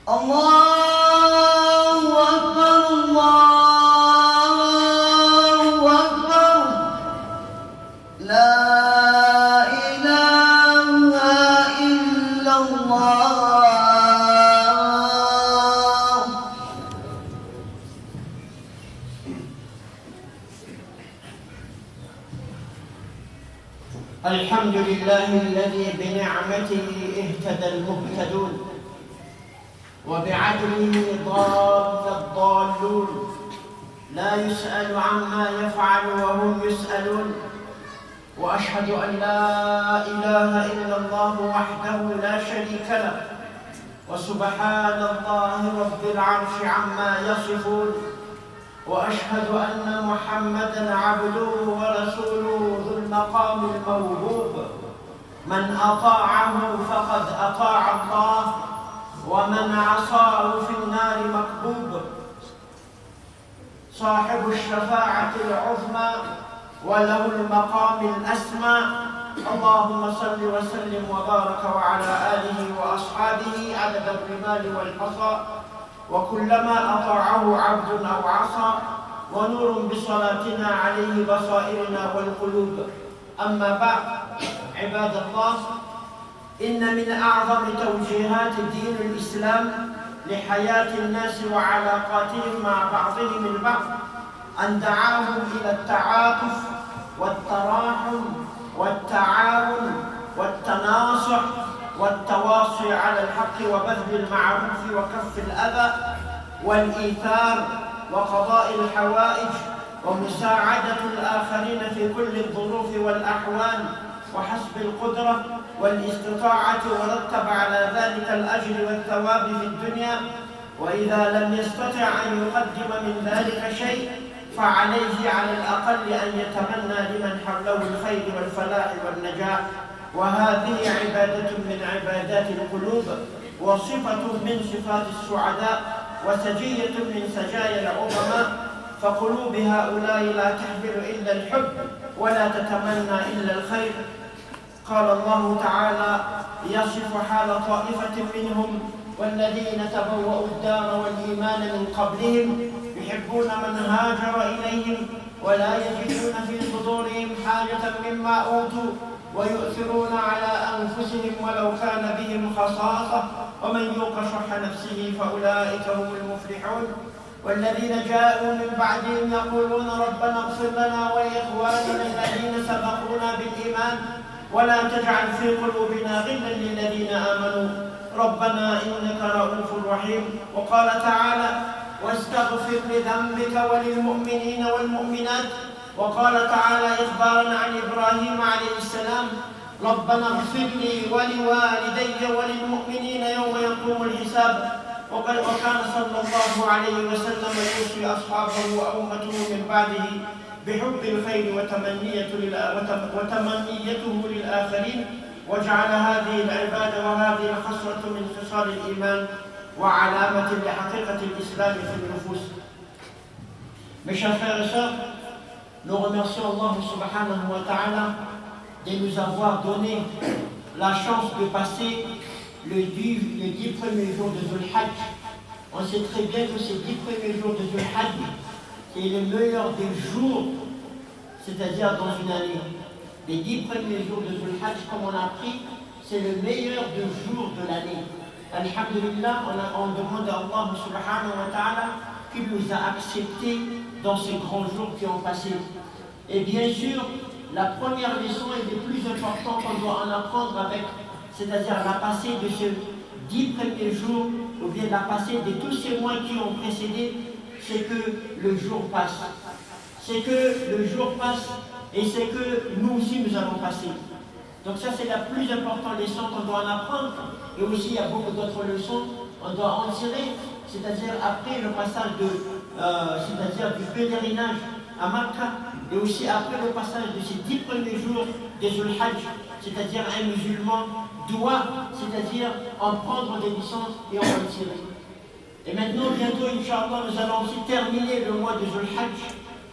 الله أكبر الله أكبر لا إله إلا الله. الحمد لله الذي بنعمته اهتدى المهتدون وبعدله ضال الضالون، لا يسأل عما يفعل وهم يسألون. وأشهد أن لا إله إلا الله وحده لا شريك له، وسبحان الله رب العرش عما يصفون. وأشهد أن محمدًا عبده ورسوله ذو المقام الموهوب، من أطاعه فقد أطاع الله، ومن عصاه في النار مكبوب، صاحب الشفاعة العظمى وله المقام الأسمى. اللهم صل وسلم وبارك وعلى آله وأصحابه عدد الرمال والحصى، وكلما أطاعه عبد أو عصى، ونور بصلاتنا عليه بصائرنا والقلوب. أما بعد، عباد الله، إن من أعظم توجيهات دين الإسلام لحياة الناس وعلاقاتهم مع بعضهم البعض أن دعاهم إلى التعاطف والتراحم والتعاون والتناصح والتواصي على الحق وبذل المعروف وكف الأذى والإيثار وقضاء الحوائج ومساعدة الآخرين في كل الظروف والأحوال وحسب القدرة والاستطاعة، ورتب على ذلك الأجر والثواب في الدنيا. وإذا لم يستطع أن يقدم من ذلك شيء فعليه على الأقل أن يتمنى لمن حوله الخير والفلاح والنجاح. وهذه عبادة من عبادات القلوب، وصفة من صفات السعداء، وسجية من سجايا العظماء. فقلوب هؤلاء لا تحمل إلا الحب ولا تتمنى إلا الخير. قال الله تعالى يصف حال طائفة منهم: والذين تبوأوا الدار والإيمان من قبلهم يحبون من هاجر إليهم ولا يجدون في صدورهم حاجة مما أوتوا ويؤثرون على أنفسهم ولو كان بهم خصاصة ومن يوق شح نفسه فأولئك هم المفلحون. والذين جاءوا من بعدهم يقولون ربنا اغفر لنا ولإخواننا الذين سبقونا بالإيمان ولا تجعل في قلوبنا غلا للذين آمنوا ربنا إنك رؤوف رحيم. وقال تعالى: واستغفر لذنبك وللمؤمنين والمؤمنات. وقال تعالى إخبارا عن إبراهيم عليه السلام: ربنا اغفر لي ولوالدي وللمؤمنين يوم يقوم الحساب. وكان صلى الله عليه وسلم يوصي أصحابه وأمته من بعده بحب الخير وتمنيته للآخرين، وجعل هذه العبادة وهذه الخصلة من خصال الإيمان وعلامة لحقيقة الإسلام في النفوس. Mes chers frères et sœurs, nous remercions Allah subhanahu wa ta'ala de nous avoir donné la chance de passer les 10 premiers jours de Dhul Hajj. On sait très bien que ces 10 premiers jours de Dhul Hajj est le meilleur des jours, c'est-à-dire dans une année. Les 10 premiers jours de Dhul Hajj, comme on a appris, c'est le meilleur des jours de l'année. Alhamdulillah, on demande à Allah subhanahu wa ta'ala qu'il nous a acceptés dans ces grands jours qui ont passé. Et bien sûr, la première leçon et le plus important qu'on doit en apprendre avec, c'est-à-dire la passée de ces 10 premiers jours, ou bien la passée de tous ces mois qui ont précédé, c'est que le jour passe. C'est que le jour passe et c'est que nous aussi nous allons passer. Donc ça c'est la plus importante leçon qu'on doit en apprendre. Et aussi il y a beaucoup d'autres leçons qu'on doit en tirer, c'est-à-dire après le passage c'est-à-dire du pèlerinage à Makkah, et aussi après le passage de ces 10 premiers jours des Dhul Hajj, c'est-à-dire un musulman doit, c'est-à-dire en prendre des licences et en tirer. Et maintenant, bientôt, Inch'Allah, nous allons aussi terminer le mois de Dhul Hajj.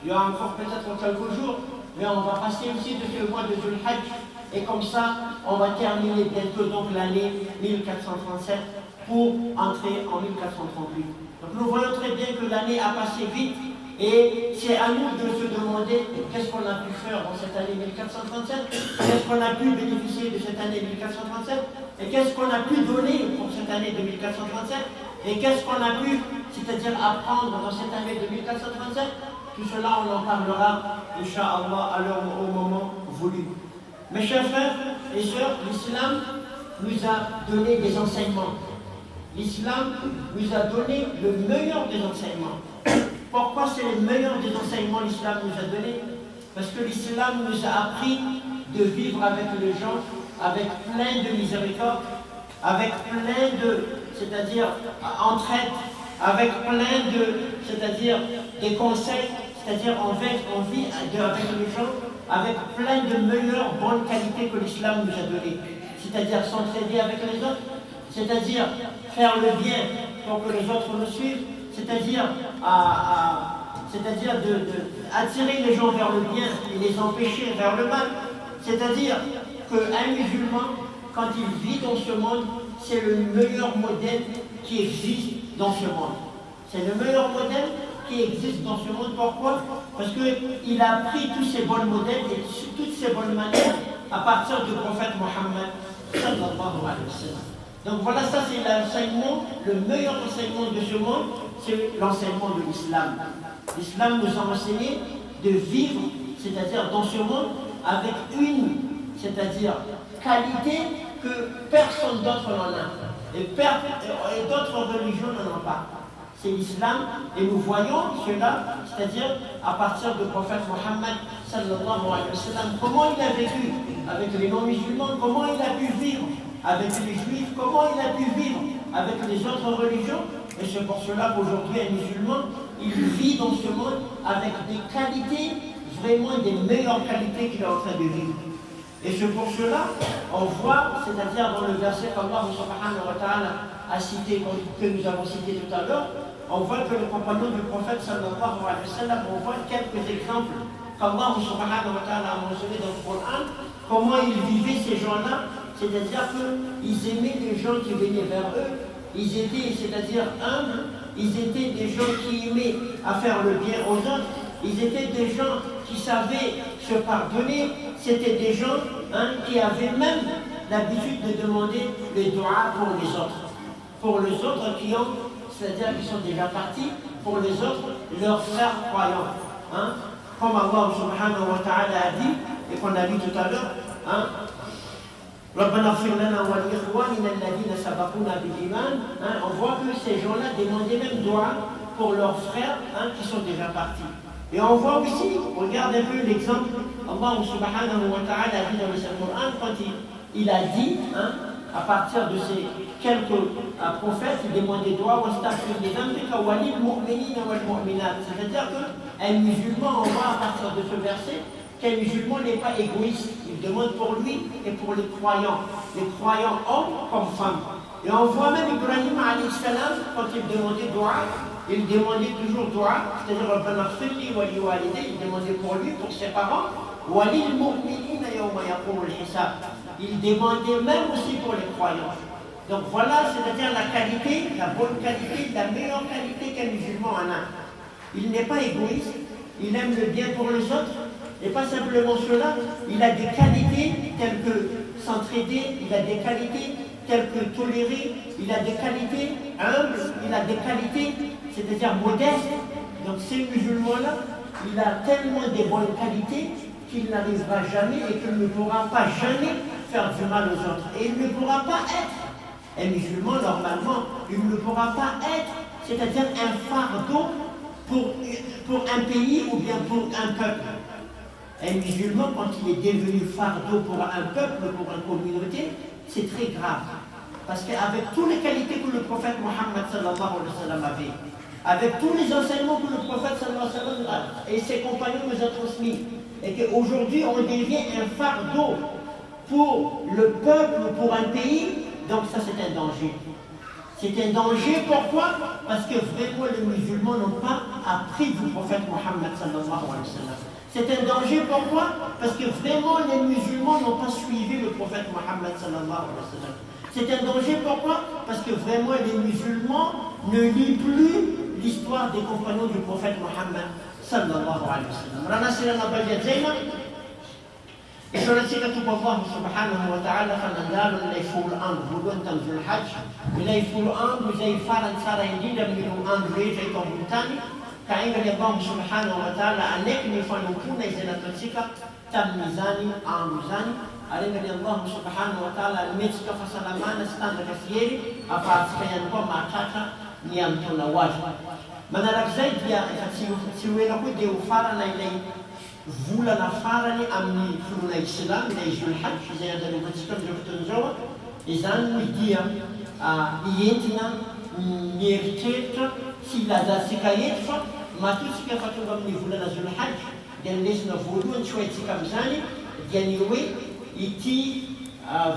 Il y aura encore peut-être quelques jours, mais on va passer aussi de ce mois de Dhul Hajj. Et comme ça, on va terminer bientôt donc l'année 1437 pour entrer en 1438. Donc nous voyons très bien que l'année a passé vite et c'est à nous de se demander qu'est-ce qu'on a pu faire dans cette année 1437, qu'est-ce qu'on a pu bénéficier de cette année 1437 et qu'est-ce qu'on a pu donner pour cette année de 1437 et qu'est-ce qu'on a pu, c'est-à-dire apprendre dans cette année de 1437. Tout cela, on en parlera, Inch'Allah, au moment voulu. Mes chers frères et sœurs, l'islam nous a donné des enseignements. L'islam nous a donné le meilleur des enseignements. Pourquoi c'est le meilleur des enseignements l'islam nous a donné? Parce que l'islam nous a appris de vivre avec les gens, avec plein de miséricorde, avec plein de, c'est-à-dire entraide, avec plein de, c'est-à-dire des conseils, c'est-à-dire on vit avec les gens, avec plein de meilleures bonnes qualités que l'islam nous a données. C'est-à-dire s'entraider avec les autres, c'est-à-dire faire le bien pour que les autres nous suivent, c'est-à-dire attirer les gens vers le bien et les empêcher vers le mal. C'est-à-dire qu'un musulman, quand il vit dans ce monde, c'est le meilleur modèle qui existe dans ce monde. C'est le meilleur modèle qui existe dans ce monde. Pourquoi? Parce qu'il a pris tous ces bons modèles et toutes ces bonnes manières à partir du prophète Mohammed sallallahu alayhi wa sallam. Donc voilà, ça c'est l'enseignement, le meilleur enseignement de ce monde, c'est l'enseignement de l'islam. L'islam nous a enseigné de vivre, c'est-à-dire dans ce monde, avec une, c'est-à-dire qualité que personne d'autre n'en a. Et d'autres religions n'en ont pas. C'est l'islam, et nous voyons cela, c'est-à-dire à partir du prophète Mohammed sallallahu alayhi wa sallam, comment il a vécu avec les non-musulmans, comment il a pu vivre avec les juifs, comment il a pu vivre avec les autres religions. Et c'est pour cela qu'aujourd'hui un musulman, il vit dans ce monde avec des qualités, vraiment des meilleures qualités qu'il est en train de vivre. Et c'est pour cela, on voit, c'est-à-dire dans le verset qu'Allah subhanahu wa ta'ala a cité, que nous avons cité tout à l'heure, on voit que le compagnon du prophète sallallahu alayhi wa sallam, on voit quelques exemples qu'Allah subhanahu wa ta'ala a mentionné dans le Coran, comment ils vivaient ces gens-là, c'est-à-dire qu'ils aimaient les gens qui venaient vers eux, ils étaient, c'est-à-dire humbles, ils étaient des gens qui aimaient à faire le bien aux autres, ils étaient des gens qui savaient se pardonner, c'était des gens qui avaient même l'habitude de demander le dua pour les autres. Pour les autres qui ont, c'est-à-dire qui sont déjà partis, pour les autres, leurs frères croyants. Comme Allah subhanahu wa ta'ala a dit, et qu'on a lu tout à l'heure, ربنا اغفر لنا ولإخواننا الذين سبقونا بالإيمان. On voit que ces gens-là demandaient même dua pour leurs frères qui sont déjà partis. Et on voit aussi, regarde un peu l'exemple, Allah subhanahu wa ta'ala a dit dans le Coran, quand il a dit, à partir de ces quelques prophètes, il demandait dua, c'est-à-dire qu'un musulman, on voit à partir de ce verset, qu'un musulman n'est pas égoïste, il demande pour lui et pour les croyants hommes comme femmes. Et on voit même Ibrahim alayhi salam, quand il demandait dua, il demandait toujours dua, c'est-à-dire il demandait pour lui, pour ses parents, il demandait même aussi pour les croyants. Donc voilà, c'est-à-dire la qualité, la bonne qualité, la meilleure qualité qu'un musulman en a. Il n'est pas égoïste, il aime le bien pour les autres. Et pas simplement cela, il a des qualités telles que s'entraider, il a des qualités telles que tolérer, il a des qualités humbles, il a des qualités, c'est-à-dire modestes. Donc ces musulmans-là, il a tellement de bonnes qualités qu'il n'arrivera jamais et qu'il ne pourra pas jamais faire du mal aux autres. Et il ne pourra pas être, un musulman normalement, il ne pourra pas être, c'est-à-dire un fardeau pour un pays ou bien pour un peuple. Un musulman, quand il est devenu fardeau pour un peuple, pour une communauté, c'est très grave. Parce qu'avec toutes les qualités que le prophète Mohammed sallallahu alayhi wa sallam avait, avec tous les enseignements que le prophète sallallahu alayhi wa sallam et ses compagnons nous ont transmis, et qu'aujourd'hui on devient un fardeau pour le peuple, pour un pays, donc ça c'est un danger. C'est un danger, pourquoi? Parce que vraiment les musulmans n'ont pas appris du prophète Mohammed sallallahu alayhi wa sallam. C'est un danger, pourquoi? Parce que vraiment les musulmans n'ont pas suivi le prophète Mohammed sallallahu alayhi wa sallam. C'est un danger, pourquoi? Parce que vraiment les musulmans ne lisent plus l'histoire des compagnons du prophète Mohammed sallallahu alayhi wa sallam. Rana sila nabalia zema, isoratsika tupo Allah subhanahu wa ta'ala fanandalo ilay folo andro voalohany tamin'ny Zulhajj, ilay folo andro izay farany tsara indrindra amin'ireo andro rehetra eto ambony tany, ka aingany Allah subhanahu wa ta'ala aneky ny fanompona izay nataontsika tamin'izany andro zany. Aringany Allah subhanahu wa ta'ala metsika fahasalamana sy tanjaka fihery afahantsika ihany koa mahatratra ny amin'ny taona ho azy. Manarak'izay dia efa tsy hoela koa dia ho farana ilay volana farany amin'ny foroana Islam, ilay Zulhajj izay andalovantsika amin'izao fotoan'izao. Izany no dia entina mieritreritra sy ilazantsika eto fa matotsika fa tonga amin'ny volana Zulhajj dia nilesina voalohany tsy ho haintsika amin'izany dia ny hoe ity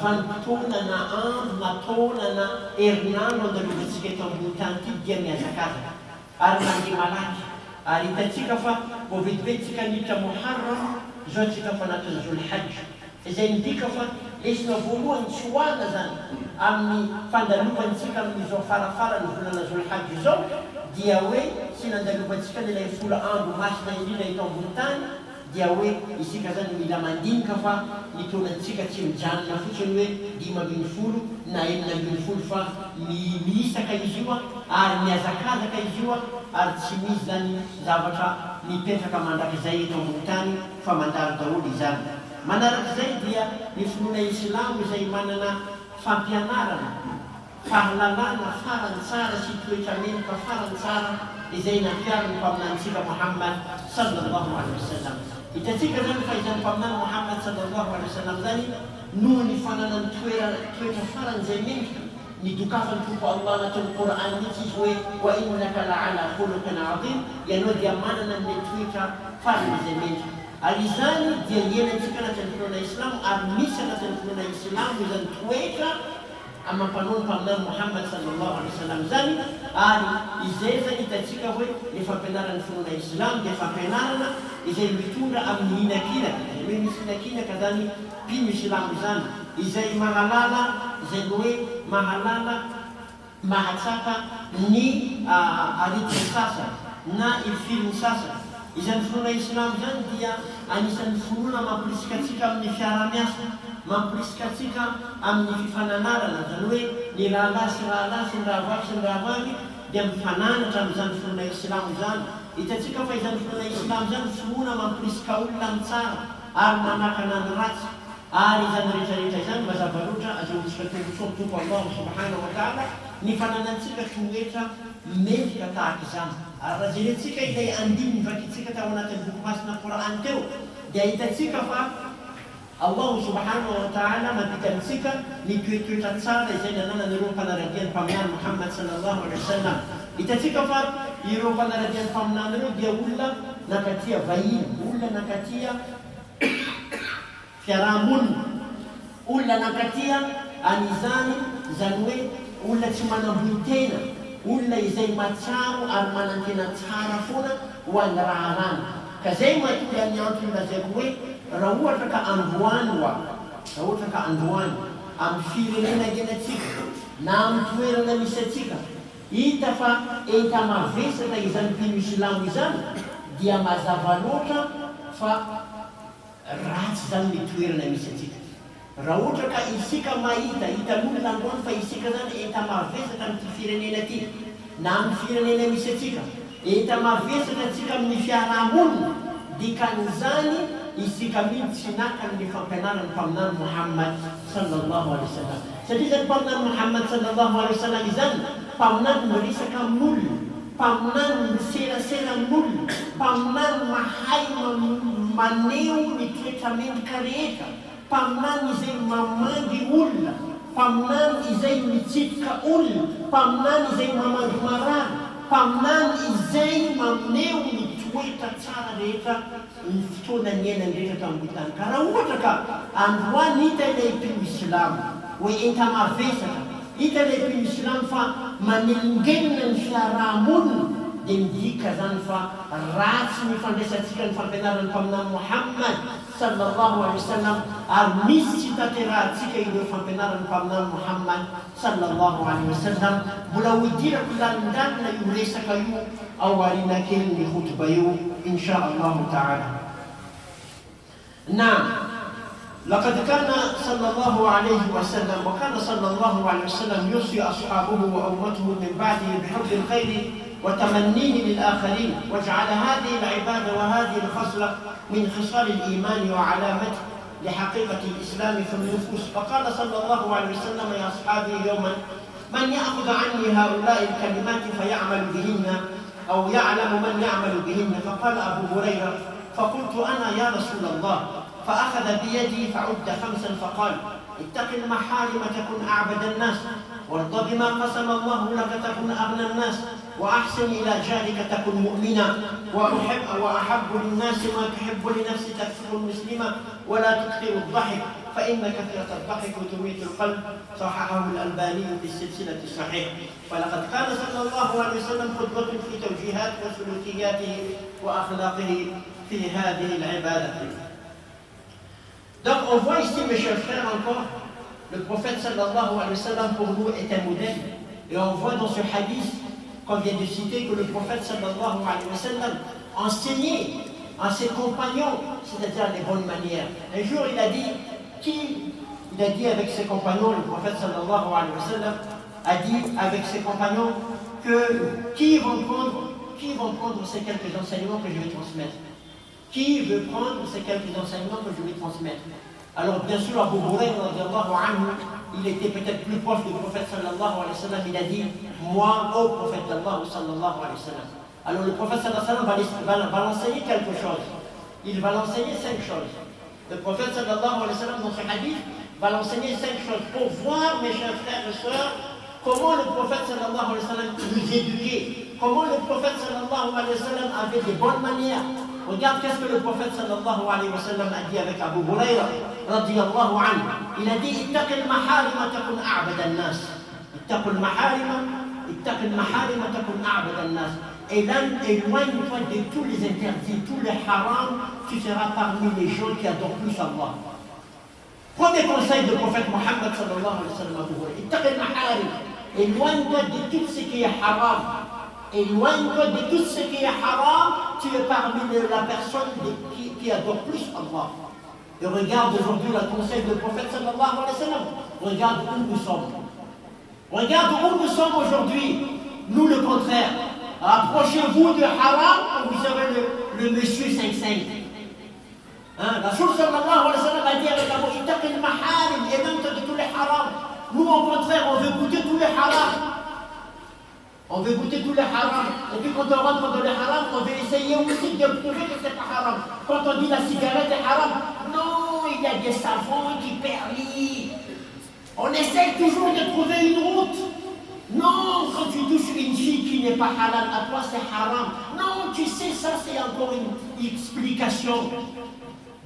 vanim-potoana na andro na taona na herinandro andalovantsika eto ambony tany ity dia miazakazaka ary mandeha malaky. Ary hitantsika fa vao vetivety niditra Muharram zao tsika fa anatin'ny Zulhajj. Izay midika fa lesina voalohany tsy hoana zany amin'ny fandalovantsika amin'izao farafara ny volana Zulhajj zao dia hoe sy nandalovantsika n'ilay folo andro masina indrindra eto ambony tany dia hoe isika zany mila mandinika fa ny taonantsika tsy mijanona fotsiny hoe 5 na 4 fa miisaka izy io ary miazakazaka izy io ary tsy misy zany zavatra mipetraka mandrakizay eto ambony tany fa mandalo daholo izany. Manarak'izay dia ny finoana Islamo izay manana fampianarana, fahalalana farany tsara sy toetra menaka farany tsara izay nampiariny mpaminantsika Muhammad sallallahu alaihi wasallam. Hitantsika zany fa izany mpaminany Muhammad sallallahu alaihi wasallam zany noho ny fananany toetra farany izay menaka nidokafany tompo Allah anatin'ny Qur'an mihitsy izy hoe wa innaka la'ala khuluqin 'azim, ianao dia manana ny toetra farany izay menaka. Ary izany dia ienantsika anatin'ny finoana Islam ary misy anatin'ny finoana Islam izany toetra amampanohy mpaminany Muhammad sallallahu alaihi wasallam zany. Ary izay zany hitantsika hoe ny fampianaran'ny finoana Islam dia fampianarana izay mitondra amin'ny hinakinaka. Hoe misy hinakinaka zany mpino Islam zany izay mahalala izay hoe mahalala mahatsapa ny aritiny sasany na ifiliny sasany. Izany finoana Islam zany dia anisan'ny finoana mampirisika atsika amin'ny fiara-miasa, mampirisika atsika amin'ny fifananarana, zany hoe ny rahalahy sy ny rahavavy sy ny rahavavy dia mifananatra amin'izany finoana Islam zany. Hitantsika fa izany finoana Islam zany finoana mampirisika olona amin'ny tsara ary manakana ny ratsy. Ary izany rehetrarehetra izany mazava loatra azahoantsika tombontsoa tompo Allah subhanahu wa ta'ala ny fananantsika toetra mendrika tahaka izany. Ary raha jerentsika ilay andiny vakitsika tao anatin'ny boky masina Qur'an teo dia hitantsika fa Allah subhanahu wa ta'ala mampita antsika ny toetoetra tsara izay nananan'ireo mpanaradian'ny mpaminany Muhammad sallallahu alaihi wasallam. Hitantsika fa ireo mpanaradian'ny mpaminany ireo dia olona nakatia vahiny, olona nakatia fiarahamonina, olona nakatia an'izany zany hoe olona tsy manam-boitena, olona izay matsaro ary manantena tsara foana ho an'ny raharany. Ka zay mahatonga ny antony lazaiko hoe raha ohatra ka androany raha ohatra ka androany amin'ny firenena ienantsika na amin'ny toerana misy atsika hita fa enta mavesatra izany mpino Islamo izany dia mazava loatra fa ratsy zany ny toerana misy atsika. Raha ohatra ka isika mahita hitan'olona androany fa isika zany enta mavesatra amin'ity firenena ity na amin'ny firenena misy atsika enta mavesatra atsika amin'ny fiarahamonina, dikan'izany isika mihitsy tsy nakany ny fampianarany mpaminany Muhammad sallallahu alaihi wasallam. Satria zany mpaminany Muhammad sallallahu alaihi wasallam izany mpaminany miresaka amin'olona, mpaminany miserasera amin'olona, mpaminany mahay maneho ny toetra mendrika rehetra, mpaminany izay mamangy olona, mpaminany izay mitsitika olona, mpaminany izay mamangy marary, mpaminany izay maneho ny toetra tsara rehetra ny fotoana ny iainany rehetra tambony tany. Ka raha ohatra ka androany hita ilay mpino Islamo hoe enta mavesatra, hita ilay mpino Islamo fa manelingelina ny fiarahamonina dimdi kazan fa rasmi fa desatikan fa benaran pamna Muhammad sallallahu alaihi wasallam ar misita teratika ido fa benaran pamna Muhammad sallallahu alaihi wasallam bulawidira kulandan na yuresa kayu awalina kel ni khutbayu insyaallah taala. Nah, لقد كان صلى الله عليه وسلم وكان صلى الله عليه وسلم يوصي أصحابه وأمته من بعده بحب الخير وتمنيه للآخرين وجعل هذه العبادة وهذه الخصلة من خصال الإيمان وعلامته لحقيقة الإسلام في النفوس. فقال صلى الله عليه وسلم يا أصحابي يوما من يأخذ عني هؤلاء الكلمات فيعمل بهن أو يعلم من يعمل بهن. فقال أبو هريرة فقلت أنا يا رسول الله. فأخذ بيدي فعد 5 فقال اتق المحارم تكن أعبد الناس وارض بما قسم الله لك تكن أغنى الناس وأحسن إلى جارك تكن مؤمنا وأحب للناس ما تحب لنفسك تكن مسلما ولا تكثر الضحك فإن كثرة الضحك تميت القلب. صححه الألباني في السلسلة الصحيح. ولقد كان صلى الله عليه وسلم خطبة في توجيهات وسلوكياته وأخلاقه في هذه العبادة. Donc on voit ici, mes chers frères, encore, le prophète sallallahu alayhi wa sallam pour nous est un modèle. Et on voit dans ce hadith qu'on vient de citer que le prophète sallallahu alayhi wa sallam enseignait à ses compagnons, c'est-à-dire les bonnes manières. Un jour il a dit avec ses compagnons, le prophète sallallahu alayhi wa sallam a dit avec ses compagnons que qui vont prendre ces quelques enseignements que je vais transmettre. Qui veut prendre ces quelques enseignements que je vais transmettre? Alors bien sûr, Abu Hurayra radiallahu anhu, il était peut-être plus proche du prophète sallallahu alayhi wa sallam, il a dit moi, ô prophète d'Allah sallallahu alayhi wa sallam. Alors le prophète sallallahu alayhi wa sallam va l'enseigner quelque chose. Il va l'enseigner 5 choses. Le prophète sallallahu alayhi wa sallam dans ce hadith va l'enseigner 5 choses pour voir, mes chers frères et sœurs, comment le prophète sallallahu alayhi wa sallam nous éduquait, comment le prophète sallallahu alayhi wa sallam avait des bonnes manières. Regarde qu'est-ce que le prophète sallallahu alayhi wa sallam a dit avec Abu Hurayra radiyallahu anhu. Il a dit ittaqil maharima takun a'bada an-nas. Ittaqil maharima takun a'bada an-nas. Éloigne-toi de tous les interdits, tous les harams, tu seras parmi les gens qui adorent plus Allah. Premier conseil du prophète Muhammad sallallahu alayhi wa sallam Abu Hurayra. Ittaqil maharim. Éloigne-toi de tout ce qui est haram. Éloigne-toi de tout ce qui est haram, tu es parmi la personne qui adore plus Allah. Et regarde aujourd'hui le conseil du prophète sallallahu alayhi wa sallam. Regarde où nous sommes. Regarde où nous sommes aujourd'hui. Nous le contraire. Approchez-vous de haram, vous serez le monsieur 5-5. La Rasoul sallallahu alayhi wa sallam a dit avec Abu Ittaqil maharim, éloigne-toi de tous les harams. Nous au contraire, on veut goûter tous les harams. On veut goûter tous les harams. Et puis quand on rentre dans les harams, on veut essayer aussi de prouver que c'est pas haram. Quand on dit la cigarette est haram, non, il y a des savants qui perlient. On essaye toujours de trouver une route. Non, quand tu touches une fille qui n'est pas halal, à toi c'est haram. Non, tu sais, ça c'est encore une explication.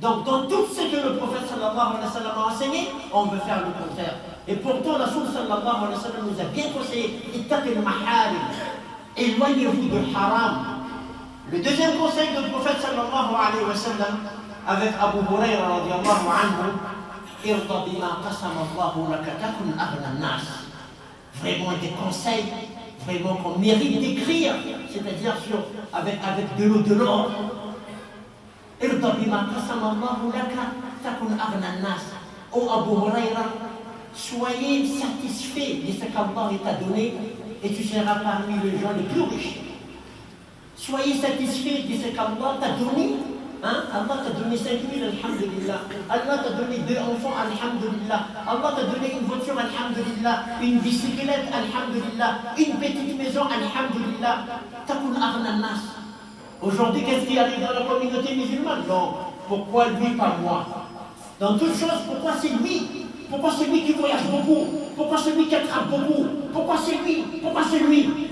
Donc dans tout ce que le prophète sallallahu alayhi wa sallam a enseigné, on veut faire le contraire. Et pourtant, la Rasoul sallallahu alayhi wa sallam nous a bien conseillé ittaqil maharim. Éloignez-vous de haram. Le deuxième conseil du prophète sallallahu alayhi wa sallam avec Abu Hurayra radiallahu anhu, irda bima qasama Allahu laka takun aghna an-nas. Vraiment des conseils, vraiment qu'on mérite d'écrire, c'est-à-dire avec de l'eau de l'or. Irda bima qasama Allahu laka takun aghna an-nas. Ô Abu Hurayra, soyez satisfait de ce qu'Allah t'a donné et tu seras parmi les gens les plus riches. Soyez satisfait de ce qu'Allah t'a donné. Allah t'a donné 5 000, alhamdulillah. Allah t'a donné 2 enfants, alhamdulillah. Allah t'a donné une voiture, alhamdulillah. Une bicyclette, alhamdulillah. Une petite maison, alhamdulillah. Takun aghna nas. Aujourd'hui, qu'est-ce qui arrive dans la communauté musulmane? Non. Pourquoi lui, pas moi? Dans toutes choses, pourquoi c'est lui? Pourquoi c'est lui qui voyage beaucoup? Pourquoi c'est lui qui attrape beaucoup? Pourquoi c'est lui? Pourquoi c'est lui?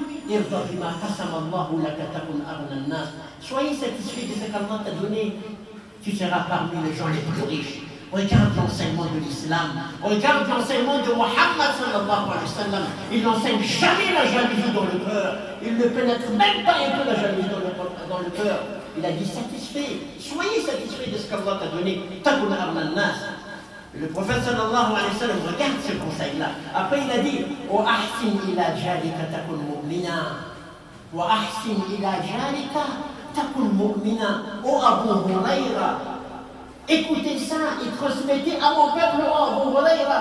Soyez satisfait de ce qu'Allah t'a donné, tu seras parmi les gens les plus riches. Regarde l'enseignement de l'islam, regarde l'enseignement de Muhammad sallallahu alayhi wa sallam. Il n'enseigne jamais la jalousie dans le cœur. Il ne pénètre même pas un peu la jalousie dans le cœur. Il a dit satisfait, soyez satisfait de ce qu'Allah t'a donné. Le prophète sallallahu alayhi wa sallam regarde ce conseil-là. Après il a dit wa ahsin ila jarika takun mu'mina. Wa ahsin ila jarika takun mu'mina. O Abu Huraira, écoutez ça et transmettez à mon peuple, oh Abu Huraira,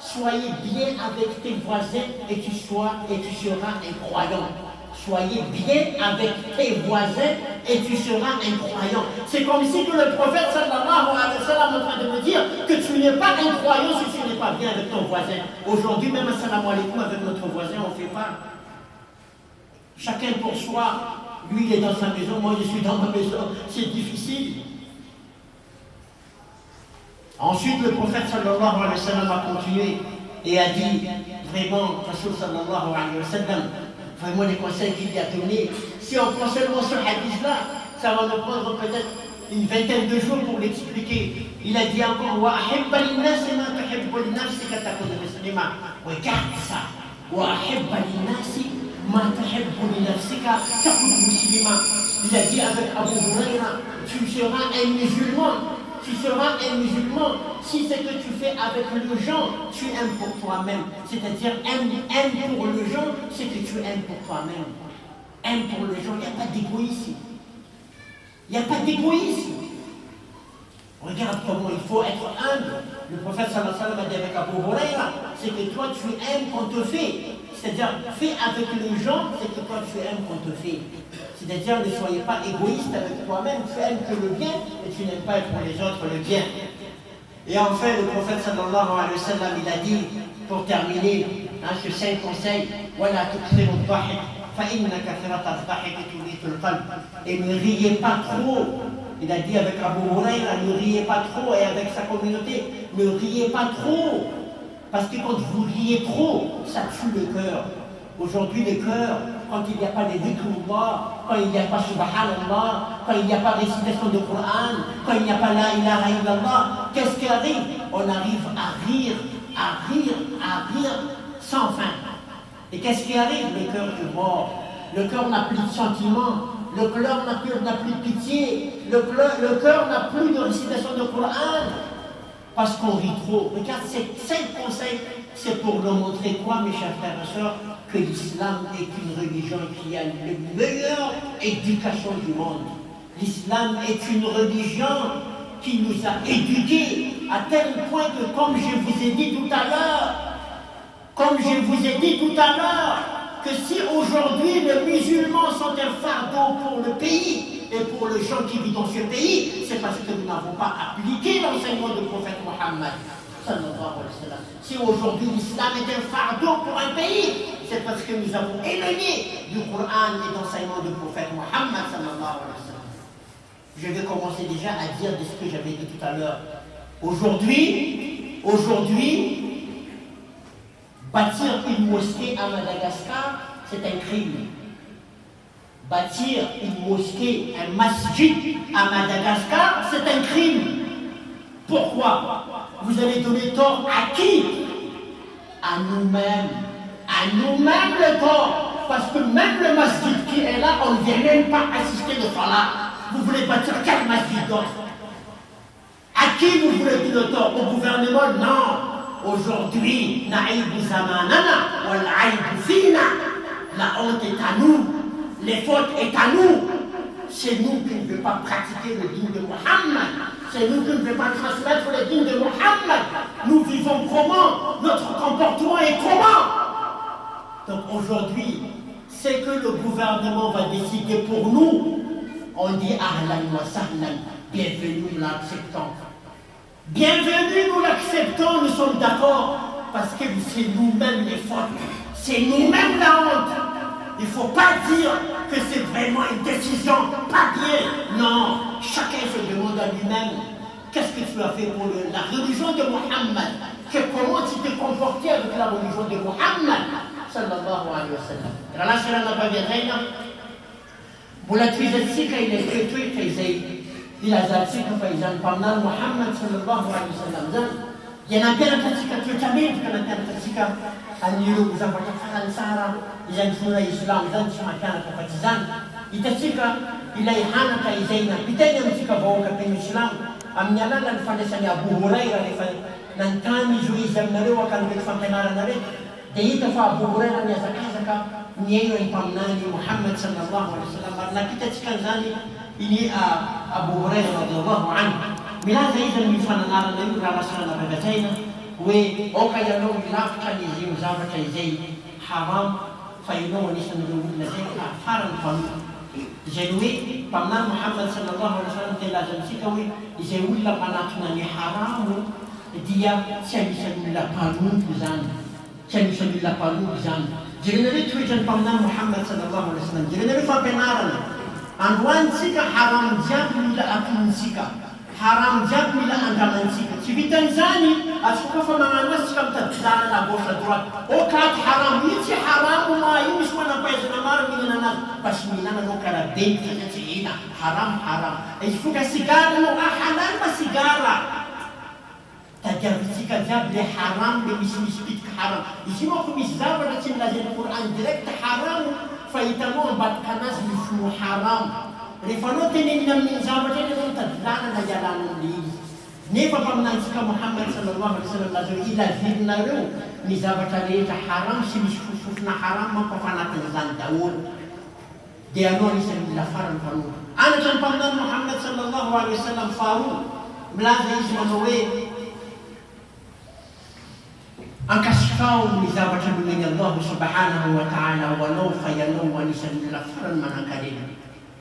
soyez bien avec tes voisins et tu seras un croyant. Soyez bien avec tes voisins et tu seras un croyant. C'est comme si que le prophète sallallahu alayhi wa sallam est en train de me dire que tu n'es pas un croyant si tu n'es pas bien avec ton voisin. Aujourd'hui, même assalamu alaikum avec notre voisin, on ne fait pas. Chacun pour soi. Lui, il est dans sa maison, moi, je suis dans ma maison. C'est difficile. Ensuite, le prophète sallallahu alayhi wa sallam a continué et a dit, vraiment, Rasul sallallahu alayhi wa sallam, vraiment les conseils qu'il lui a donnés. Si on prend seulement ce hadith-là, ça va nous prendre peut-être une vingtaine de jours pour l'expliquer. Il a dit encore, wa ahibba linnasi ma tuhibbu linnafsika takun muslima. Regarde ça. Wa ahibba linnasi ma tuhibbu linnafsika takun muslima. Il a dit avec Abu Huraira, tu seras un musulman. Tu seras un musulman si ce que tu fais avec les gens, tu aimes pour toi-même. C'est-à-dire, aime pour les gens ce que tu aimes pour toi-même. Aime pour les gens, il n'y a pas d'égoïsme. Il n'y a pas d'égoïsme. Regarde comment il faut être humble. Le prophète sallallahu alayhi wa sallam a dit avec Abu Huraira, c'est que toi tu aimes qu'on te fait. C'est-à-dire, fais avec les gens ce que toi tu aimes qu'on te fait. C'est-à-dire, ne soyez pas égoïste avec toi-même, tu aimes que le bien et tu n'aimes pas pour les autres le bien. Et enfin, le prophète sallallahu alayhi wa sallam, il a dit, pour terminer, ce 5 conseils, voilà, et ne riez pas trop. Il a dit avec Abu Huraira, ne riez pas trop, et avec sa communauté, ne riez pas trop. Parce que quand vous riez trop, ça tue le cœur. Aujourd'hui, le cœur, quand il n'y a pas de dhikrullah, quand il n'y a pas subhanallah, quand il n'y a pas récitation de Coran, quand il n'y a pas la ilaha illallah, qu'est-ce qui arrive? On arrive à rire sans fin. Et qu'est-ce qui arrive? Le cœur est mort. Le cœur n'a plus de sentiments. Le cœur n'a plus de pitié. Le cœur n'a plus de récitation de Coran. Parce qu'on rit trop. Regarde, ces 5 conseils, c'est pour nous montrer quoi, mes chers frères et sœurs? Que l'islam est une religion qui a la meilleure éducation du monde. L'islam est une religion qui nous a éduqués à tel point que, comme je vous ai dit tout à l'heure, que si aujourd'hui les musulmans sont un fardeau pour le pays et pour les gens qui vivent dans ce pays, c'est parce que nous n'avons pas appliqué l'enseignement du prophète Mohammed. Si aujourd'hui l'islam est un fardeau pour un pays, c'est parce que nous avons éloigné du Coran et d'enseignement du prophète Mohammed sallallahu alayhi wa sallam. Je vais commencer déjà à dire de ce que j'avais dit tout à l'heure. Aujourd'hui, bâtir une mosquée à Madagascar, c'est un crime. Bâtir une mosquée, un masjid à Madagascar, c'est un crime. Pourquoi? Vous allez donner tort à qui? À nous-mêmes. À nous-mêmes le tort. Parce que même le masjid qui est là, on ne vient même pas assister de salat. Vous voulez bâtir quel masjid d'autre? À qui vous voulez dire le tort? Au gouvernement? Non. Aujourd'hui, naïbu zamanana, wal aïbu fina. La honte est à nous. Les fautes est à nous. C'est nous qui ne veut pas pratiquer le dîn de Mohammed. C'est nous qui ne veut pas transmettre le dîn de Mohammed. Nous vivons comment? Notre comportement est comment? Donc aujourd'hui, c'est que le gouvernement va décider pour nous. On dit ahlan wa sahlan, bienvenue, nous l'acceptons. Bienvenue, nous l'acceptons, nous sommes d'accord. Parce que c'est nous-mêmes les fautes. C'est nous-mêmes la honte. Il ne faut pas dire que c'est vraiment une décision pas bien. Non, chacun se demande à lui-même, qu'est-ce que tu as fait pour la religion de Mohammed? Comment tu t'es comporté avec la religion de Mohammed? Sallallahu alayhi wa sallam. Rala sala na baviadena. Bulat vizet sika ile kwetu itezei. ilazantsika fa izany mpaminany Muhammad sallallahu alaihi wasallam zany dia nampianatra antsika toetra mendrika, nampianatra antsika anireo zavatra farany tsara izay fona islam zany tsy mampianatra fa tsy zany. Hitantsika ilay hanatra izay nampitainy amintsika vahoaka teny islam amin'ny alalan'ny fandraisan'ny Abu Huraira rehefa nanontany izy hoe izy aminareo akan'ireo fampianarana reto dia hita fa Abu Huraira miazakazaka miaino ny mpaminany Muhammad sallallahu alaihi wasallam ary nampitatsika an'izany ini Abu Huraira radhiyallahu anhu milaza izy amin'ny fananarana io raha lasana ragazaina hoe oka ianao milavitra n'izy io zavatra izay haram fa ianao anisan'ireo olona zay ka farany mpanoa izay hoe mpaminany Muhammad sallallahu alaihi wasallam telaza amintsika hoe izay olona manatona ny haramo dia tsy anisan'ny olona mpanompo zany, tsy anisan'ny olona mpanompo zany. Jerenareo toetra ny mpaminany Muhammad sallallahu alaihi wasallam, jerenareo fampianarana androantsika haram jiaby mila atonitsika, haram jiaby mila andramantsika. Tsy vitan'izany atsoka fa magnano azy tsika mitady na gauche à droite okaty haram mihitsy haram ma io misy manampahaizana maro mihinana anazy fa tsy mihinana anao karabengy satria tsy hina haram izy foka sigara anao halal fa sigara tadiavitsika jiaby le haram le misy pitika haram. Izy manko misy zavatra tsy milazainy Qur'an direct haram fa hitanao ambadika anazy mifono haram rehefa anao tenenina amin'ny zavatra iny anao mitadilana na ialana amle izy. Nefa mpaminantsika Muhammad sallallahu alaihi wasallam laza hoe ilazirinareo ny zavatra rehetra haram sy misy fofofona haram manko fa anatin'izany daholo dia anao anisan'ny mila farany mpanoa. Anatra ny mpaminany Muhammad sallallahu alaihi wasallam faharoa milaza izy manao hoe ankasitao ny zavatra nomeny Allah subhanahu wa ta'ala ho anao fa ianao anisan'ny mila farany manan-karena.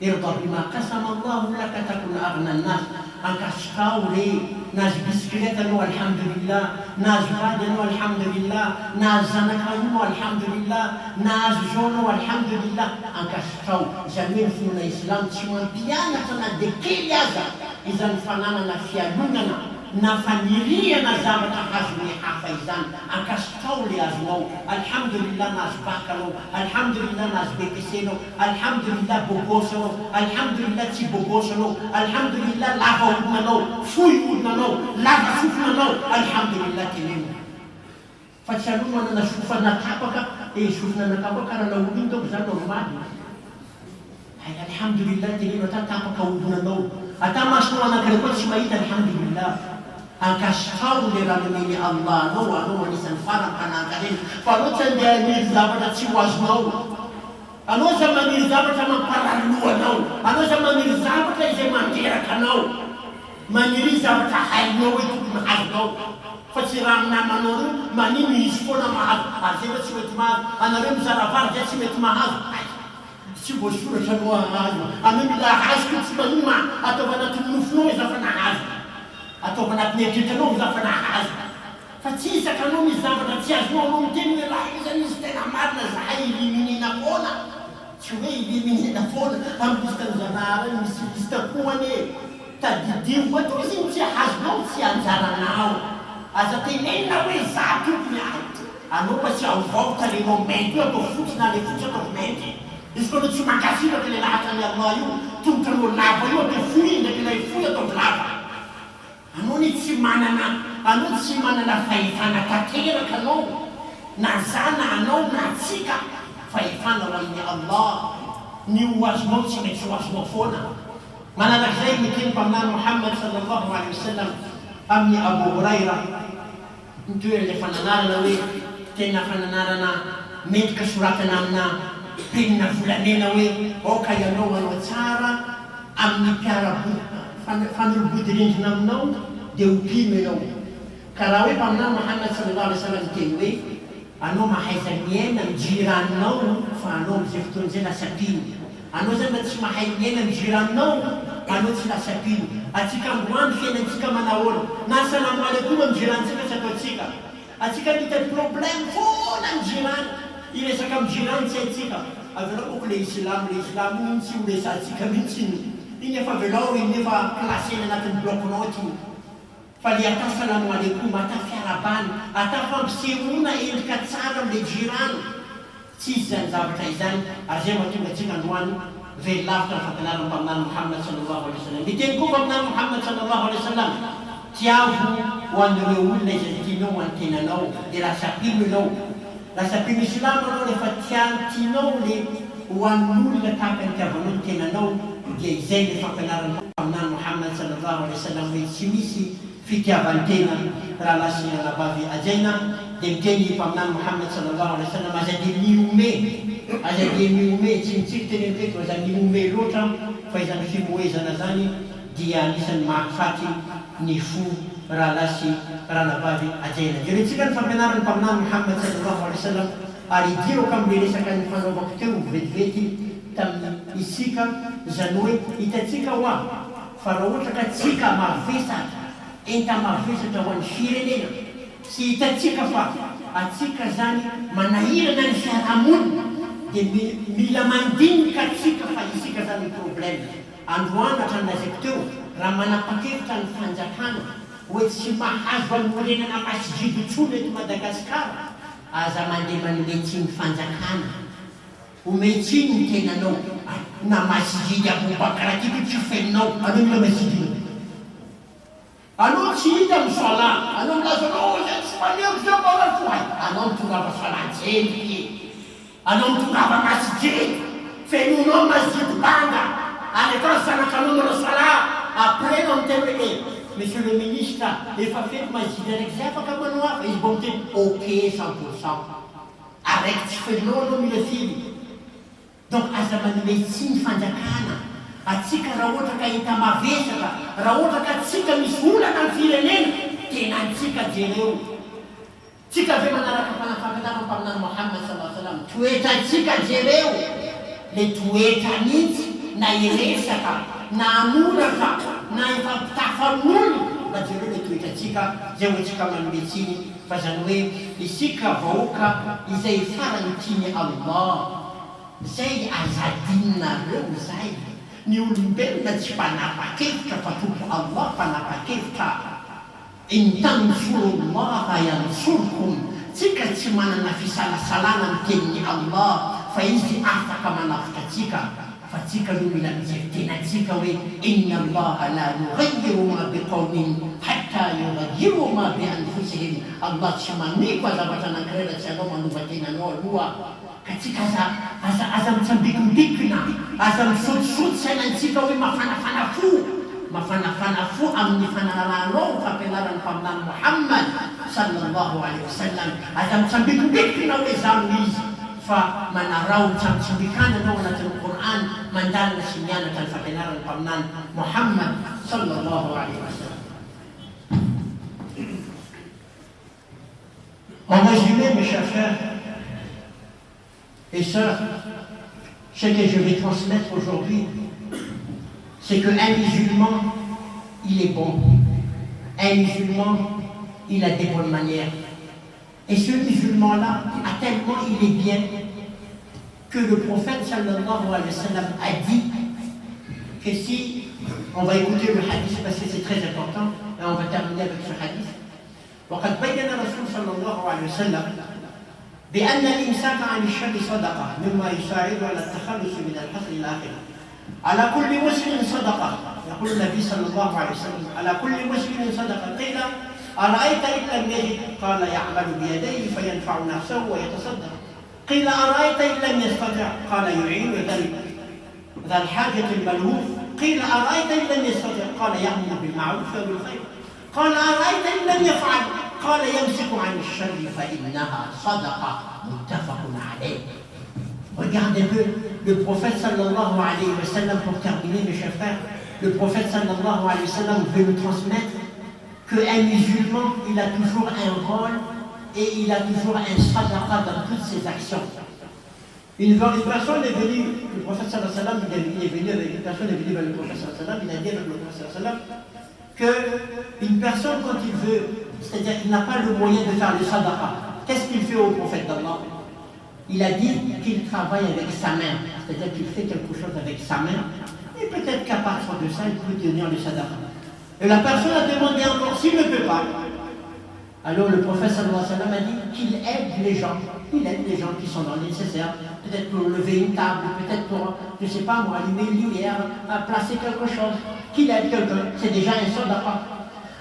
Irda bima qasama Allahu laka takun aghna an-nas. Ankasitao re nazy bisikleta anao alhamdulillah, nazy vady anao alhamdulillah, nazy zanaka anao alhamdulillah, nazy zao anao alhamdulillah. Ankasitao izany hoe ny finoana islam tsy mampianatra na dia kely aza izany fananana fialonana na faniriana zavatra azon'ny hafa izany. Ankasitao le azonao alhamdulillah nazy baka anao, alhamdulillah nazy BPC anao, alhamdulillah bobosy anao, alhamdulillah tsy bobosy anao, alhamdulillah lava olona anao, fohy olona anao, lava sofina anao, alhamdulillah teneno. Fa tsy alomana na sofa natapaka sofina natapaka raha na olona toko zany normal. Alhamdulillah teneno ata tapaka olona anao, ata masonao anankiray koa tsy mahita alhamdulillah. Ankasitao le raha nomeny Allah anao anisan'ny farany mpanan-karena fa anao tsy andeha haniry zavatra tsy ho azonao, anao za maniry zavatra mamparaloha anao za maniry zavatra izay manderaka anao, maniry zavatra hainao hoe tokony hazonao fa tsy raha minamanao reo manino izy foana mahazo azay tsy mety mahazo, anareo mizaravary zay tsy mety mahazo tsy voasoratra anao ahazo, anao mila hazoko tsy manino ma ataova anatin'ny nofonao izy afa nahazo, ataova anatin'ny eritreritranao izy afa nahazo. Fa tsy isaka anao misy zavatra tsy azonao anao miteny hoe raha io zany izy tena marina zahay iliminina foana, tsy hoe iliminina foana amin'ny listan-janahary misy lista-kohany tadidio fa toy izy tsy azonao tsy anjaranao aza tenenina hoe za tokony anao fa tsy aovao talenao mainty io atao fotsy na le fotsy atao mainty. Izy koa anao tsy mankasitraka le lahatra ny Allah io tongotra anao lava io atao fohy ndraiky ilay fohy atao lava. Anao ny tsy manana fahefana tanteraka anao na zana anao na tsika fahefana ho amin'ny Allah ny ho azonao tsy maintsy ho azonao foana. Mananak'izay miteny mpaminany Muhammad sallallahu alaihi wasallam amin'ny Abu Huraira nitoerany fananarana hoe tena fananarana mendrika soratana amina penina volamena hoe oka ianao tsara amin'ny fanolobodi-rindrina aminao dia ompino ianao. Ka raha hoe mpaminany Muhammad sallallahu alaihi wasallam teny hoe anao mahaiza miaina mijiranonao fa anao am'izay fotoana izay lasa pino. Anao zany mba tsy mahay miaina mijiranonao anao tsy lasa pino. Atsika androany fiainantsika manahoana na salamu alaikum mijirantsika tsy ataotsika, atsika mitady problème foana mijirany iresaka mijirany tsy haitsika avelao boko le islam iny tsy horesantsika mihitsy iny efa avelao iny efa klasena anatin'ny bloc-note iny fa le ata salamu alaikum ata fiarabany ata fampisehoana endrika tsara am'le jirany tsy izy zany zavatra izany. Ary zay mahatonga atsika androany velaf terkenal pamnan Muhammad sallallahu alaihi wasallam. Ditengku pamnan Muhammad sallallahu alaihi wasallam. Tiavu wanreul na tino wantinanau de la sapimno. La sapim Islam no le fatian tino le wanul le tapen kavon tinanau de zele terkenal pamnan Muhammad sallallahu alaihi wasallam we simisi fitiavantena relation la bavi ajena demteni pamnan Muhammad sallallahu alaihi wasallam ajadi liume tsintsik teny miteto aza niume loatra fa izany fimoezana zany dia anisan'ny mahafaty ny fo rahalasy ranavavy ajena jeretsika ny fampianarany mpaminany Muhammad sallallahu alaihi wasallam ary idirako am'le resaka ny fanaovako teo vetivety tamin'ny isika zany hoe hitatsika hoa fa raha ohatra ka tsika mavesatra enta mavesatra ho an'ny firenena sy hitatsika fa atsika zany manahirana ny fiarahamonina dia mila mandinika atsika fa isika zany problème androany hatranazaiko teo raha manapa-kevitra ny fanjakana hoe tsy mahazo anorenana masididy tsony eto Madagasikara aza mandeha manome tsiny fanjakana ometsiny ny tenanao na masididy Aboubakaratiky tsy fenao anao mila masididy anao tsy hita amin'ny sala anao milazanao zay tsy maneho zay marafohay anao mitongava salanjely anao mitongava masididy fenonao masididy banga ale ka sanakanao manao sala après non miteny monsieur le ministre efa fety masididy araiky zay afaka manao hafa izy mbo miteny ok 100% araiky tsy fenao anao mila fily donc aza manome tsiny fanjakana atsika raha ohatra ka hita mavesatra raha ohatra ka tsika misy olana ny firenena tena antsika jereo tsika ve manaraka fanafankatana mpaminany Muhammad sallallahu alaihi wasallam toetra tsika jereo le toetra nitsy na iresaka na anoraka na efa pitafan'olo mba jereo le toetra tsika zay hoe tsika manome tsiny fa zany hoe isika vahoaka izay farany tiny Allah zay azadinareo zay ny olombelona tsy mpanapa-kevitra fa tompo Allah mpanapa-kevitra in tansurullaha yansurkum tsika tsy manana fisalasalana ny tenin'ny Allah fa izy afaka manafitra tsika fa tsika no mila mijery tenatsika hoe inna Allaha la yughayyiru ma biqawmin hatta yughayyiru ma bi anfusihim. Allah tsy maneko zavatra anankiray raha tsy anao manova tenanao aloha ka tsika aza mitsambikondikina aza misotisoty sainantsika hoe mafanafana fo amin'ny fanarahanao fampianaran'ny mpaminany Muhammad sallallahu alaihi wasallam aza mitsambikondikina hoe zany izy fa manarao mitsambitsimbikana anao anatin'ny Qur'an mandalina sy mianatra ny fampianaran'ny mpaminany Muhammad sallallahu alaihi wasallam. En résumé, mes chers frères et sœurs, ce que je vais transmettre aujourd'hui, c'est qu'un musulman, il est bon. Un musulman, il a des bonnes manières. Et ce musulman-là, tellement il est bien, que le prophète sallallahu alayhi wa sallam a dit que si, on va écouter le hadith parce que c'est très important, et on va terminer avec ce hadith. وقد بين الرسول صلى الله عليه وسلم بأن الإمساك عن الشر صدقة مما يساعد على التخلص من الحسد إلى آخره. على كل مسلم صدقة، يقول النبي صلى الله عليه وسلم على كل مسلم صدقة. قيل أرأيت إن لم يجد؟ قال يعمل بيديه فينفع نفسه ويتصدق. قيل أرأيت إن لم يستطع؟ قال يعين ذا الحاجة الملهوف. قيل أرأيت إن لم يستطع؟ قال يأمر بالمعروف وبالخير. قال أرأيت إن لم يفعل؟ قال يمسك عن الشر فإنها صدقة. متفق عليه. Regardez un peu le prophète sallallahu alayhi wa sallam, pour terminer mes chers frères, le prophète sallallahu alayhi wa sallam veut nous transmettre qu'un musulman, il a toujours un rôle et il a toujours un sadaqa dans toutes ses actions. Une personne est venue, le prophète sallallahu alayhi wa sallam, il est venu avec une personne, est venue vers le prophète sallallahu alayhi wa sallam, il a dit avec le prophète sallallahu alayhi wa sallam qu'une personne, quand il veut, c'est-à-dire qu'il n'a pas le moyen de faire le sadaqa, qu'est-ce qu'il fait au prophète d'Allah? Il a dit qu'il travaille avec sa main, c'est-à-dire qu'il fait quelque chose avec sa main, et peut-être qu'à partir de ça, il peut tenir le sadaqa. Et la personne a demandé encore s'il ne peut pas. Alors le prophète sallallahu alayhi wa sallam a dit qu'il aide les gens. Il aide les gens qui sont dans le nécessaire, peut-être pour lever une table, peut-être pour, je ne sais pas moi, allumer une lumière, placer quelque chose. Qu'il aide quelqu'un, c'est déjà un sadaqa.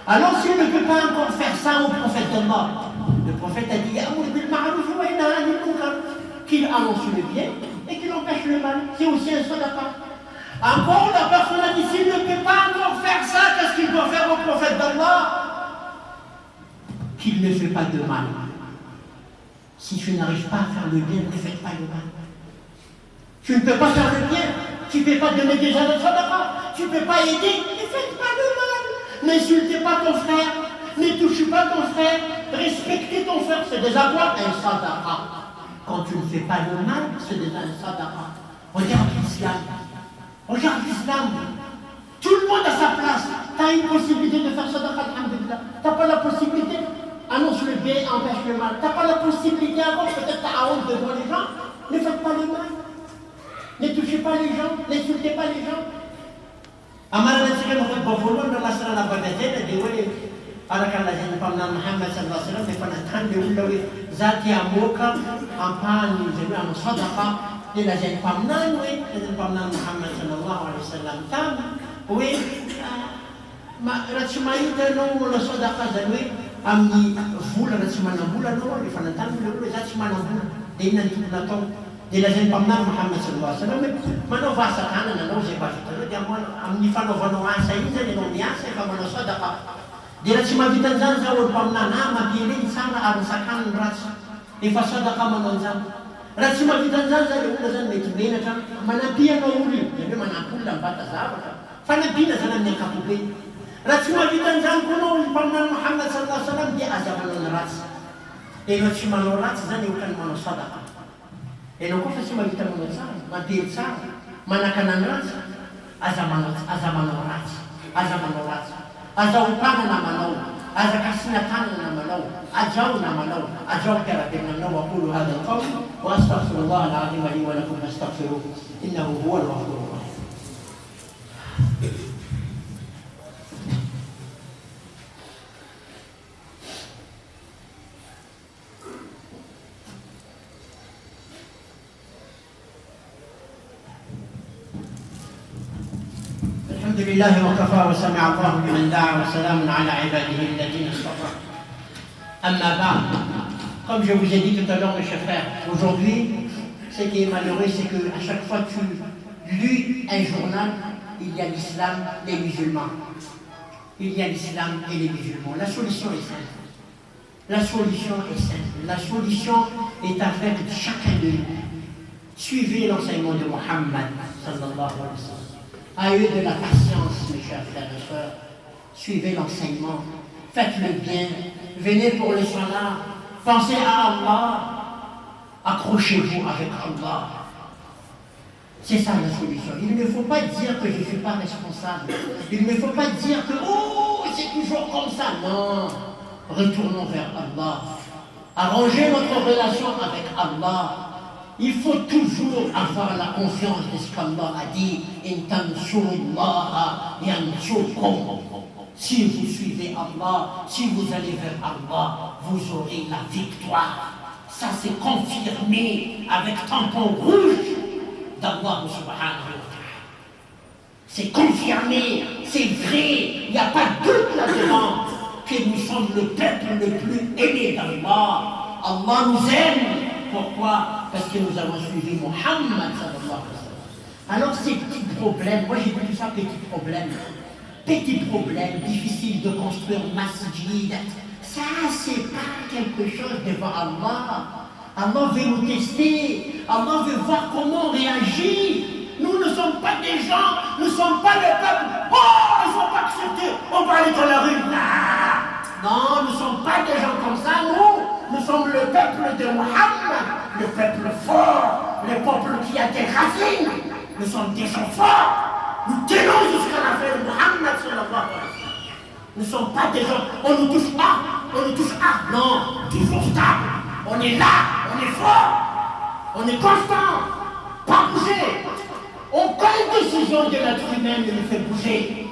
Alors s'il ne peut pas encore faire ça au prophète d'Allah, le prophète a dit qu'il annonce le bien et qu'il empêche le mal. C'est aussi un sadaqa. Encore la personne a dit s'il ne peut pas encore faire ça, qu'est-ce qu'il doit faire au prophète d'Allah? Qu'il ne fait pas de mal. Si tu n'arrives pas à faire le bien, ne fais pas le mal. Tu ne peux pas faire le bien, tu ne peux pas donner des gens de sadaqa, tu ne peux pas aider, ne fais pas le mal. N'insultez pas ton frère, ne touchez pas ton frère, respectez ton frère, c'est déjà quoi? Un sadaqa. Quand tu ne fais pas le mal, c'est déjà un sadaqa. Regarde l'islam. Regarde l'islam. Tout le monde a sa place. Tu as une possibilité de faire sadaqa, alhamdulillah. Tu n'as pas la possibilité, annonce le bien, empêche le mal. Tu n'as pas la possibilité encore, peut-être tu as honte devant les gens. Ne faites pas le mal. Ne touchez pas les gens, n'insultez pas les gens. Amara nasira mo ko bofolo na lasra na bagate de wele alaka la jeni pamna Muhammad sallallahu alaihi wasallam fa natande ullawi zati amoka ampani jemi am sadaqa de la jeni pamna we de pamna Muhammad sallallahu alaihi wasallam tam we ma rachimaita no mo sadaqa de we amni vula rachimana vula no le fa natande le rachimana vula de nan tuna to de la jeni pamna Muhammad sallallahu alaihi wasallam mano vasa kana na no je ba amni fanaovana asa iny zany ianao miasa efa manao sadaqa dia raha tsy mahavita an'izany za olo mpaminana mabile iny tsara ary sakaniny ratsy efa sadaqa manao an'izany raha tsy mahavita an'izany zany olona zany mety menatra manampy anao olo io zany hoe manampy olona mibata zavatra fanampiana zany amin'ny ankapobeny raha tsy mahavita an'izany koa anao olo mpaminana Muhammad sallallahu alaihi wasallam dia aza manao ny ratsy enao tsy manao ratsy zany eokany manao sadaqa enao koa fa tsy mahavita manao tsara mantely tsara manakanany ratsy aza manao ratsy, aza upanana manao, aza kasina tanana manao, ajau na manao, ajau karatem na manao. Aqulu hadha al-qawl wa astaghfirullah al-azim li wa lakum fastaghfiruhu innahu huwal ghafurur rahim. الحمد لله وكفى وسمع الله لمن دعا وسلام على عباده الذين اصطفى. أما بعد, comme je vous ai dit tout à l'heure, mes chers frères, aujourd'hui, ce qui est malheureux, c'est qu'à chaque fois que tu lis un journal, il y a l'islam, les musulmans. Il y a l'islam et les musulmans. La solution est simple. La solution est simple. La solution est avec chacun de nous. Suivez l'enseignement de Muhammad sallallahu alayhi wa sallam. Ayez de la patience, mes chers frères et sœurs. Suivez l'enseignement. Faites le bien. Venez pour le salat. Pensez à Allah. Accrochez-vous avec Allah. C'est ça la solution. Il ne faut pas dire que je ne suis pas responsable. Il ne faut pas dire que oh, c'est toujours comme ça. Non. Retournons vers Allah. Arrangez notre relation avec Allah. Il faut toujours avoir la confiance de ce qu'Allah a dit. Si vous suivez Allah, si vous allez vers Allah, vous aurez la victoire. Ça c'est confirmé avec tampon rouge d'Allah subhanahu wa ta'ala. C'est confirmé, c'est vrai, il n'y a pas de doute là-dedans que nous sommes le peuple le plus aimé d'Allah. Allah nous aime. Pourquoi? Parce que nous avons suivi Muhammad sallallahu alayhi wa sallam. Alors ces petits problèmes, moi j'ai vu tout ça, petits problèmes difficiles de construire masjid, ça c'est pas quelque chose devant Allah. Allah veut nous tester, Allah veut voir comment on réagit. Nous ne sommes pas des gens, nous ne sommes pas le peuple. Oh, il ne faut pas accepter, on va aller dans la rue. Non, nous ne sommes pas des gens comme ça, nous sommes le peuple de Muhammad, le peuple fort, le peuple qui a des racines. Nous sommes des gens forts. Nous tenons jusqu'à la fin de Muhammad sallallahu alayhi wa sallam. Nous ne sommes pas des gens, on nous touche pas, non, toujours stable. On est là, on est fort, on est constant, pas bouger. Aucune décision de l'être humain ne nous fait bouger.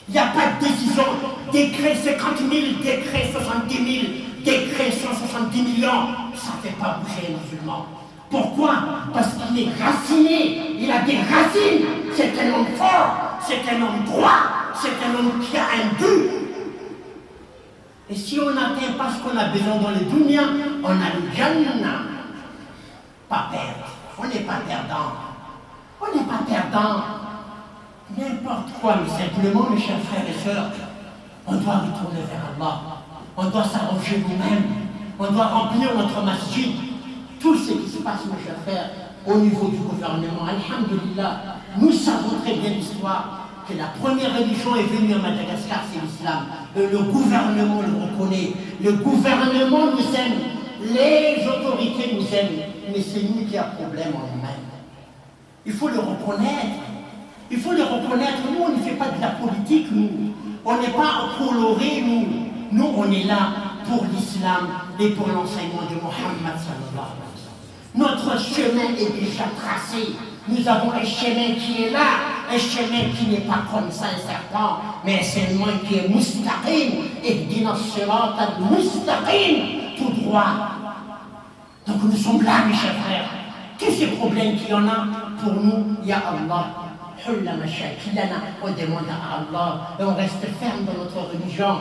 Il n'y a pas de décision, décret 50 000, décret 70 000. décrets 170 millions, ça ne fait pas bouger les musulmans. Pourquoi? Parce qu'il est raciné, il a des racines. C'est un homme fort, c'est un homme droit, c'est un homme qui a un but. Et si on n'atteint pas ce qu'on a besoin dans les dunya, on a le Jannah. Pas perdre, on n'est pas perdant. On n'est pas perdant. N'importe quoi, mais simplement, mes chers frères et sœurs, on doit retourner vers Allah. On doit s'arranger nous-mêmes. On doit remplir notre masjid. Tout ce qui se passe, mes chers frères, au niveau du gouvernement, alhamdulillah, nous savons très bien l'histoire que la première religion est venue à Madagascar, c'est l'islam. Le gouvernement le reconnaît. Le gouvernement nous aime. Les autorités nous aiment. Mais c'est nous qui avons problème en nous-mêmes. Il faut le reconnaître. Il faut le reconnaître. Nous, on ne fait pas de la politique, nous. On n'est pas colorés, nous. Nous, on est là pour l'islam et pour l'enseignement de Mohammed sallallahu alayhi wa sallam. Notre chemin est déjà tracé. Nous avons un chemin qui est là, un chemin qui n'est pas comme ça, un serpent, mais un chemin qui est mustaqim, ihdina as-sirat al-mustaqim, tout droit. Donc nous sommes là, mes chers frères. Tous ces problèmes qu'il y en a, pour nous, il y a Allah. On demande à Allah et on reste ferme dans notre religion.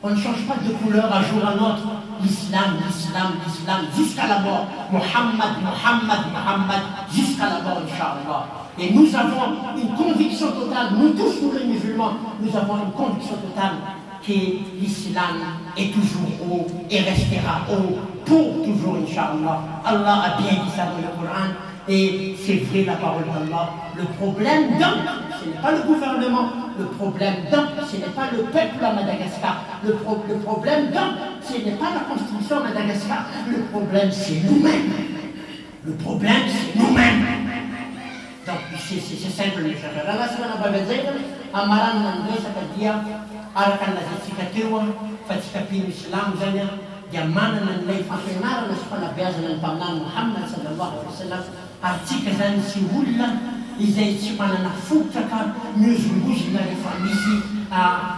On ne change pas de couleur un jour à l'autre. L'islam, l'islam, l'islam, jusqu'à la mort. Muhammad, Muhammad, Muhammad, jusqu'à la mort, Inch'Allah. Et nous avons une conviction totale, nous tous, nous les musulmans, nous avons une conviction totale que l'islam est toujours haut et restera haut pour toujours, Inch'Allah. Allah a bien dit ça dans le Coran. Et c'est vrai la parole d'Allah. Le problème donc, ce n'est pas le gouvernement. Le problème donc, ce n'est pas le peuple à Madagascar. Le problème donc, ce n'est pas la constitution à Madagascar. Le problème, c'est nous-mêmes. Le problème, c'est nous-mêmes. Donc, c'est simple, mes chers frères. Allah subhanahu wa ta'ala, amaran nandoi sakadia, arakan la zitsikatewa, fatsikapin Islam zanya, diamana nandai fakenara na sukana biaza ng pamnan Muhammad sallallahu alaihi wasallam. Artika zany sy olona izay tsy manana fotraka miozongozona rehefa misy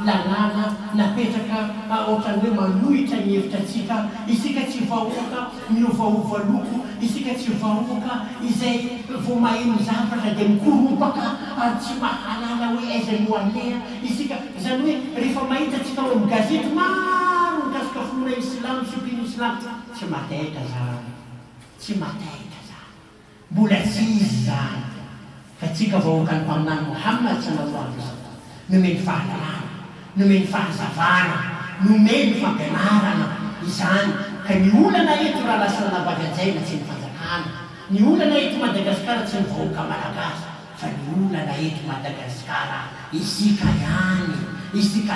lalàna napetraka ohatran'ny hoe manohitra ny hevitratsika, isika tsy vahoaka miovaova loko, isika tsy vahoaka izay vao maheno zavatra dia mikoropaka tsy mahalala hoe aiza no aleha isika. Zany hoe rehefa mahita atsika ao amin'ny gazety maro mikasika fonona islam, supino islam, tsy mataitra zany, tsy mataitra. Mbola tsy izy zany fa tsika vahoaka ny mpaminany Muhammad sallallahu alaihi wasallam nomeny fahalalana, nomeny fahazavana, nomeny fampianarana izany. Ka ny olana eto raha lasa nabagajaina tsy ny fanjakana, ny olana eto Madagasikara tsy ny vahoaka malagasy, fa ny olana eto Madagasikara isika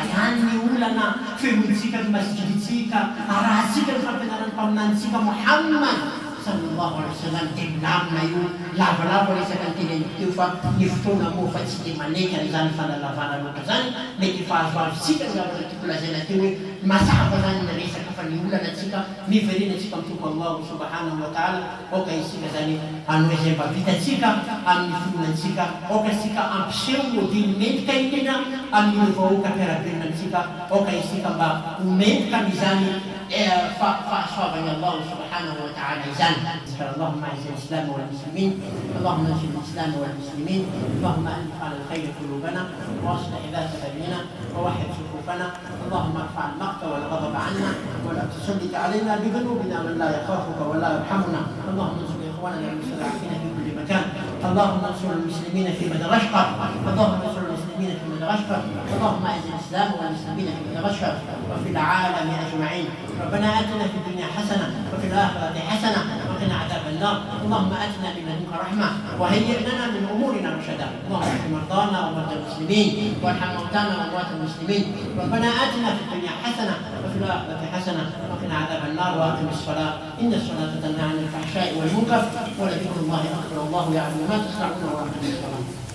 ihany ny olana femontsika ny masjiditsika, arahantsika ny fampianarany mpaminanysika Muhammad sallallahu alaihi wasallam. Dia milamina io lavalava resaka ny teneniko teo fa ny fotoana moa fa tsy dia manekana izany fanalavana loatra zany. Mety fahazoazontsika ny zavatra tiako lazaina teo hoe mazava zany ny resaka fa ny olana atsika miverena atsika amin'ny tompo Allah subhanahu wa ta'ala. Oka isika zany hanao izay mba vitatsika amin'ny fihinantsika, oka isika ampiseho modely mentika indrindra amin'ny vahoaka mpiarabelona amintsika, oka isika mba homentika am'izany فأصابني الله سبحانه وتعالى إذن. اللهم أعز الإسلام والمسلمين، اللهم انصر الإسلام والمسلمين، اللهم ألف على الخير قلوبنا وأصلح ذات بيننا ووحد صفوفنا، اللهم ارفع المقت والغضب عنا ولا تسلط علينا بذنوبنا من لا يخافك ولا يرحمنا، اللهم انصر إخواننا المستضعفين في كل مكان، اللهم انصر المسلمين في مدغشقر، اللهم انصر المسلمين في مدغشقر، اللهم أعز الإسلام والمسلمين في مدغشقر وفي العالم أجمعين. ربنا آتنا في الدنيا حسنة وفي الآخرة حسنة وقنا عذاب النار، اللهم آتنا من لدنك رحمة وهيئ لنا من أمورنا رشدا، اللهم اشف مرضانا ومرضى المسلمين وارحم موتانا وأموات المسلمين. ربنا آتنا في الدنيا حسنة وفي الآخرة حسنة وقنا عذاب النار، وأقم الصلاة إن الصلاة تنهى عن الفحشاء والمنكر ولذكر الله أكبر، والله يعلم ما تصنعون وأقم الصلاة.